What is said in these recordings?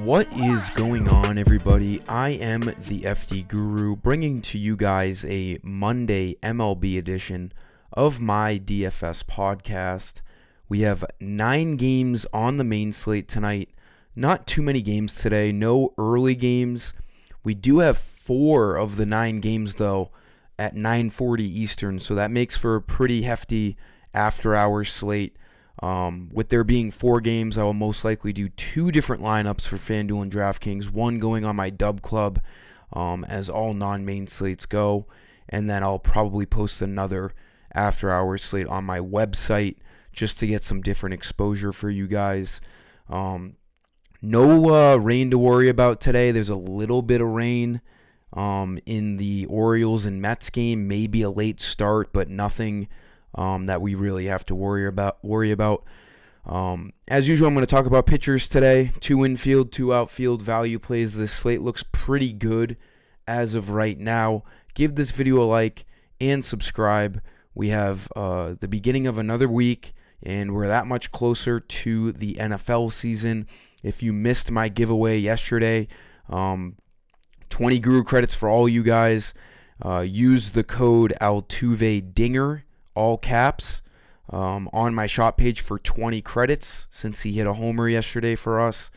What is going on, everybody? I am the FDGURU, bringing to you guys a Monday MLB edition of my DFS podcast. We have 9 games on the main slate tonight. Not too many games today, no early games. We do have 4 of the 9 games, though, at 9:40 Eastern, so that makes for a pretty hefty after-hours slate. With there being 4 games, I will most likely do 2 different lineups for FanDuel and DraftKings, one going on my dub club, as all non-main slates go, and then I'll probably post another after-hours slate on my website just to get some different exposure for you guys. No rain to worry about today. There's a little bit of rain in the Orioles and Mets game, maybe a late start, but nothing that we really have to worry about. As usual, I'm going to talk about pitchers today. 2 infield, 2 outfield value plays. This slate looks pretty good as of right now. Give this video a like and subscribe. We have the beginning of another week, and we're that much closer to the NFL season. If you missed my giveaway yesterday, 20 Guru credits for all you guys. Use the code ALTUVEDINGER, all caps, on my shop page for 20 credits since he hit a homer yesterday for us.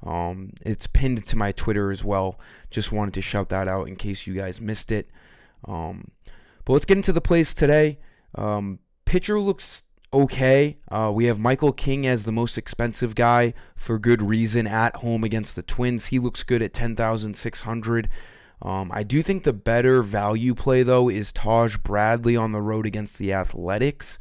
It's pinned to my Twitter as well. Just wanted to shout that out in case you guys missed it. But let's get into the plays today. Pitcher looks okay. We have Michael King as the most expensive guy for good reason at home against the Twins. He looks good at 10,600. I do think the better value play, though, is Taj Bradley on the road against the Athletics.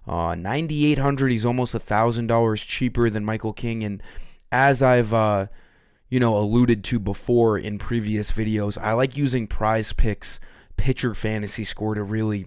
9,800. He's almost $1,000 cheaper than Michael King. And as I've alluded to before in previous videos, I like using Prize Picks pitcher fantasy score to really,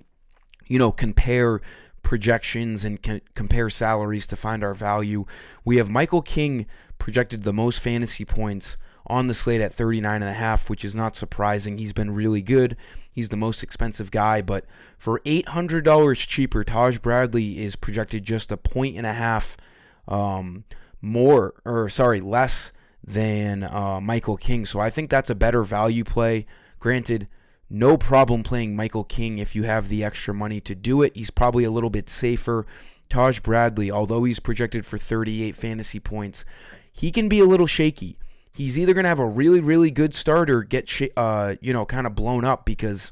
compare projections and compare salaries to find our value. We have Michael King projected the most fantasy points on the slate at 39.5, which is not surprising. He's been really good. He's the most expensive guy, but for $800 cheaper, Taj Bradley is projected just 1.5 less than Michael King. So I think that's a better value play. Granted, no problem playing Michael King if you have the extra money to do it. He's probably a little bit safer. Taj Bradley, although he's projected for 38 fantasy points, he can be a little shaky. He's either going to have a really, really good start or get kind of blown up because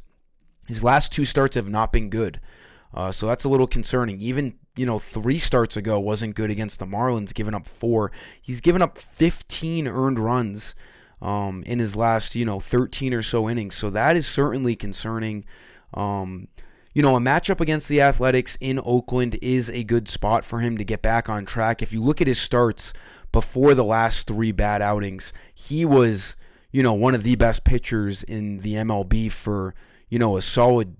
his last 2 starts have not been good. So that's a little concerning. Even 3 starts ago wasn't good against the Marlins, giving up 4. He's given up 15 earned runs in his last 13 or so innings. So that is certainly concerning. A matchup against the Athletics in Oakland is a good spot for him to get back on track. If you look at his starts before the last 3 bad outings, he was, one of the best pitchers in the MLB for, a solid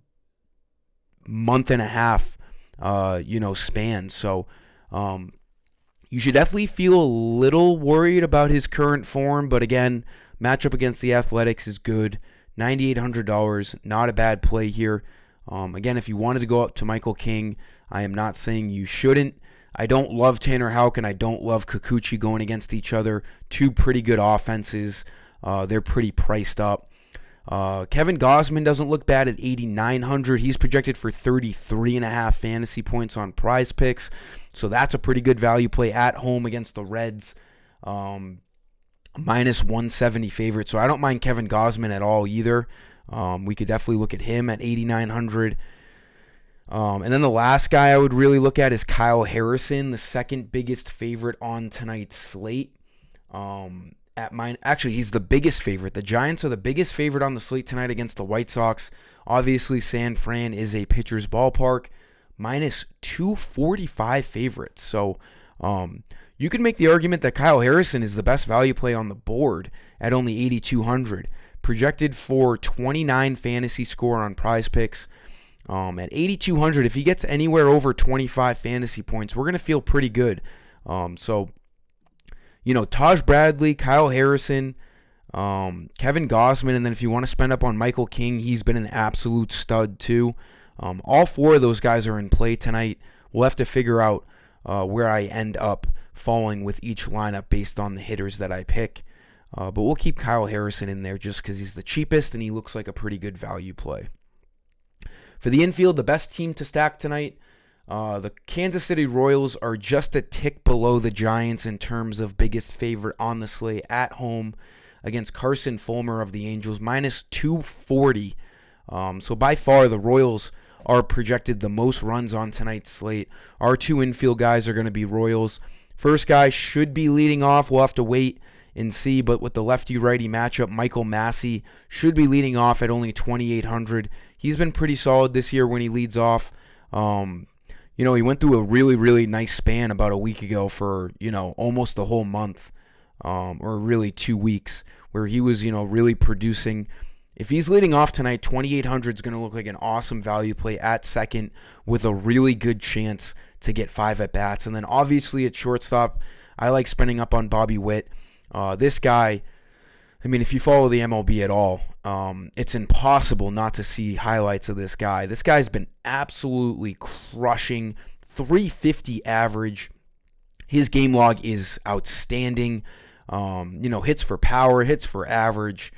month and a half, span. So, you should definitely feel a little worried about his current form, but again, matchup against the Athletics is good. $9,800, not a bad play here. Again, if you wanted to go up to Michael King, I am not saying you shouldn't. I don't love Tanner Houck and I don't love Kikuchi going against each other. 2 pretty good offenses. They're pretty priced up. Kevin Gausman doesn't look bad at 8,900. He's projected for 33.5 fantasy points on Prize Picks. So that's a pretty good value play at home against the Reds. Minus 170 favorite. So I don't mind Kevin Gausman at all either. We could definitely look at him at 8,900. And then the last guy I would really look at is Kyle Harrison, the second biggest favorite on tonight's slate. Actually, he's the biggest favorite. The Giants are the biggest favorite on the slate tonight against the White Sox. Obviously, San Fran is a pitcher's ballpark. Minus 245 favorites. So you could make the argument that Kyle Harrison is the best value play on the board at only 8,200. Projected for 29 fantasy score on Prize Picks. At 8,200, if he gets anywhere over 25 fantasy points, we're going to feel pretty good. Taj Bradley, Kyle Harrison, Kevin Gausman, and then if you want to spend up on Michael King, he's been an absolute stud too. All 4 of those guys are in play tonight. We'll have to figure out where I end up falling with each lineup based on the hitters that I pick. But we'll keep Kyle Harrison in there just because he's the cheapest and he looks like a pretty good value play. For the infield, the best team to stack tonight, the Kansas City Royals are just a tick below the Giants in terms of biggest favorite on the slate at home against Carson Fulmer of the Angels, minus 240. So by far, the Royals are projected the most runs on tonight's slate. Our two infield guys are going to be Royals. First guy should be leading off. We'll have to wait and see, but with the lefty-righty matchup, Michael Massey should be leading off at only 2,800. He's been pretty solid this year when he leads off. He went through a really, really nice span about a week ago for, almost the whole month, or really 2 weeks, where he was, really producing. If he's leading off tonight, 2,800 is going to look like an awesome value play at second with a really good chance to get 5 at-bats. And then obviously at shortstop, I like spending up on Bobby Witt. This guy, if you follow the MLB at all, it's impossible not to see highlights of this guy. This guy's been absolutely crushing, 350 average. His game log is outstanding. Hits for power, hits for average.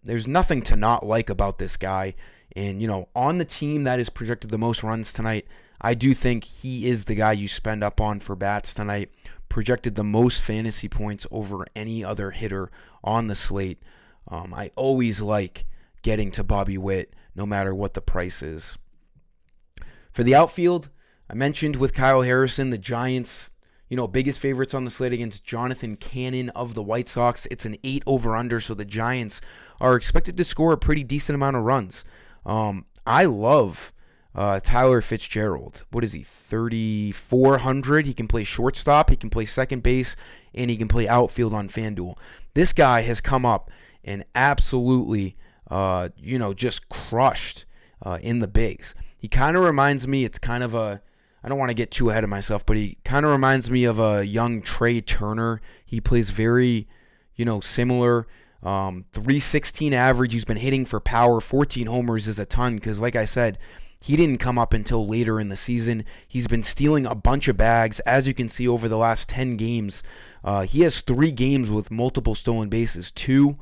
There's nothing to not like about this guy. And, on the team that is projected the most runs tonight, I do think he is the guy you spend up on for bats tonight. Projected the most fantasy points over any other hitter on the slate. I always like getting to Bobby Witt no matter what the price is. For the outfield, I mentioned with Kyle Harrison, the Giants, biggest favorites on the slate against Jonathan Cannon of the White Sox. It's an 8 over-under, so the Giants are expected to score a pretty decent amount of runs. I love Tyler Fitzgerald. What is he, 3,400? He can play shortstop, he can play second base, and he can play outfield on FanDuel. This guy has come up and absolutely, just crushed in the bigs. He kind of reminds me, I don't want to get too ahead of myself, but he kind of reminds me of a young Trey Turner. He plays very, similar. 316 average. He's been hitting for power. 14 homers is a ton because, like I said, he didn't come up until later in the season. He's been stealing a bunch of bags. As you can see over the last 10 games, he has 3 games with multiple stolen bases. Two,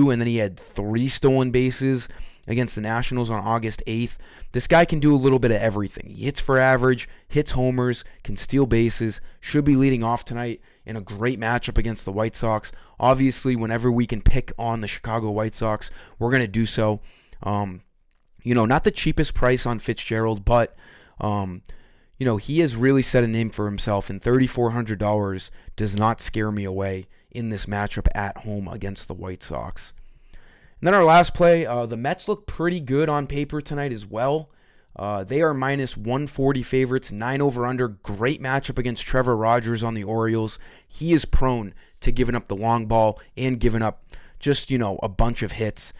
and then he had 3 stolen bases against the Nationals on August 8th. This guy can do a little bit of everything. He hits for average, hits homers, can steal bases, should be leading off tonight in a great matchup against the White Sox. Obviously, whenever we can pick on the Chicago White Sox, we're going to do so. Not the cheapest price on Fitzgerald, but, he has really set a name for himself, and $3,400 does not scare me away in this matchup at home against the White Sox. And then our last play, the Mets look pretty good on paper tonight as well. They are minus 140 favorites, 9 over-under. Great matchup against Trevor Rogers on the Orioles. He is prone to giving up the long ball and giving up just, a bunch of hits.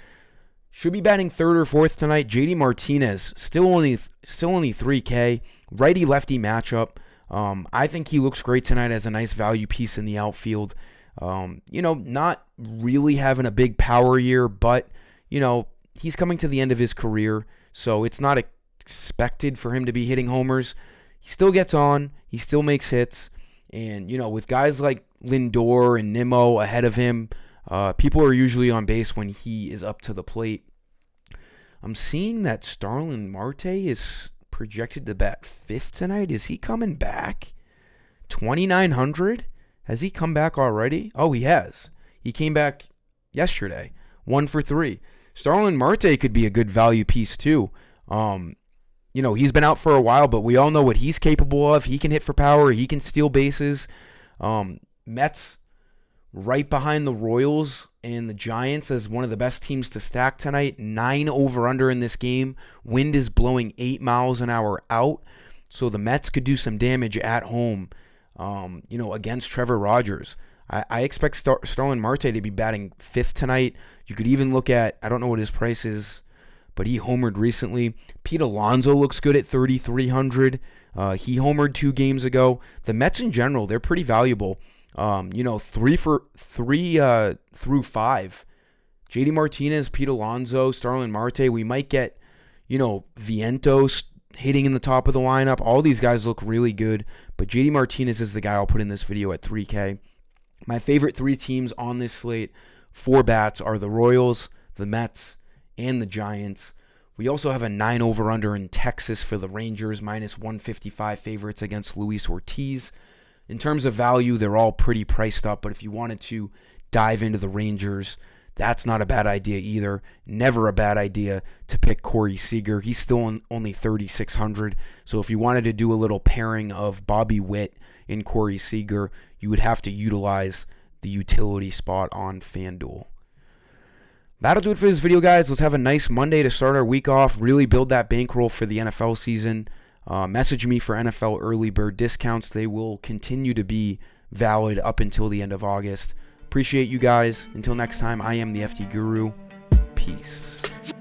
Should be batting third or fourth tonight. JD Martinez, still only 3K. Righty-lefty matchup. I think he looks great tonight as a nice value piece in the outfield. Not really having a big power year, but, he's coming to the end of his career, so it's not expected for him to be hitting homers. He still gets on. He still makes hits. And, with guys like Lindor and Nimmo ahead of him, people are usually on base when he is up to the plate. I'm seeing that Starlin Marte is projected to bat 5th tonight. Is he coming back? 2,900? Has he come back already? Oh, he has. He came back yesterday. 1 for 3. Starlin Marte could be a good value piece too. He's been out for a while, but we all know what he's capable of. He can hit for power. He can steal bases. Mets right behind the Royals and the Giants as one of the best teams to stack tonight. 9 over-under in this game. Wind is blowing 8 miles an hour out, so the Mets could do some damage at home. Against Trevor Rogers. I expect Starlin Marte to be batting 5th tonight. You could even look at, I don't know what his price is, but he homered recently. Pete Alonso looks good at 3,300. He homered 2 games ago. The Mets in general, they're pretty valuable. 3 through 5. JD Martinez, Pete Alonso, Starlin Marte. We might get, Vientos hitting in the top of the lineup. All these guys look really good, but JD Martinez is the guy I'll put in this video at 3K. My favorite 3 teams on this slate, 4 bats, are the Royals, the Mets, and the Giants. We also have a 9 over-under in Texas for the Rangers, minus 155 favorites against Luis Ortiz. In terms of value, they're all pretty priced up, but if you wanted to dive into the Rangers, that's not a bad idea either. Never a bad idea to pick Corey Seager. He's still only 3,600, so if you wanted to do a little pairing of Bobby Witt and Corey Seager, you would have to utilize the utility spot on FanDuel. That'll do it for this video, guys. Let's have a nice Monday to start our week off. Really build that bankroll for the NFL season. Message me for NFL early bird discounts. They will continue to be valid up until the end of August. Appreciate you guys. Until next time, I am the FD Guru. Peace.